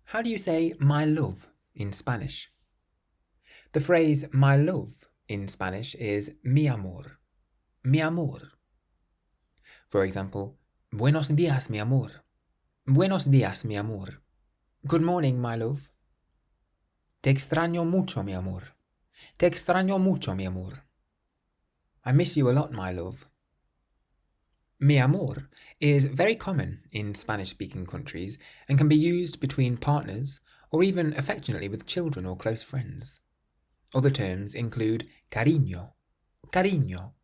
How do you say my love in Spanish? The phrase my love in Spanish is mi amor. Mi amor. For example, Buenos días, mi amor. Buenos días, mi amor. Good morning, my love. Te extraño mucho, mi amor. Te extraño mucho, mi amor. I miss you a lot, my love. Mi amor is very common in Spanish-speaking countries and can be used between partners or even affectionately with children or close friends. Other terms include cariño, cariño,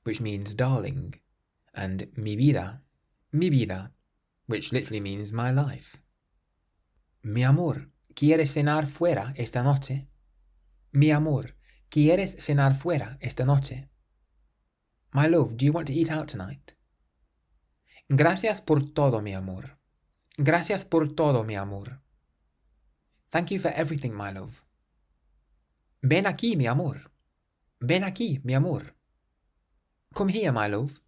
which means darling, and mi vida, which literally means my life. Mi amor, ¿quieres cenar fuera esta noche? Mi amor, ¿quieres cenar fuera esta noche? My love, do you want to eat out tonight? Gracias por todo, mi amor. Gracias por todo, mi amor. Thank you for everything, my love. Ven aquí, mi amor. Ven aquí, mi amor. Come here, my love.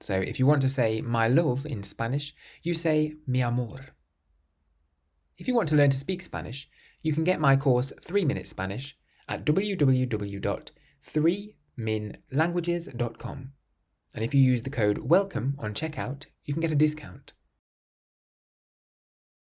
So if you want to say my love in Spanish, you say mi amor. If you want to learn to speak Spanish, you can get my course 3-Minute Spanish at www.3minlanguages.com. And if you use the code WELCOME on checkout, you can get a discount.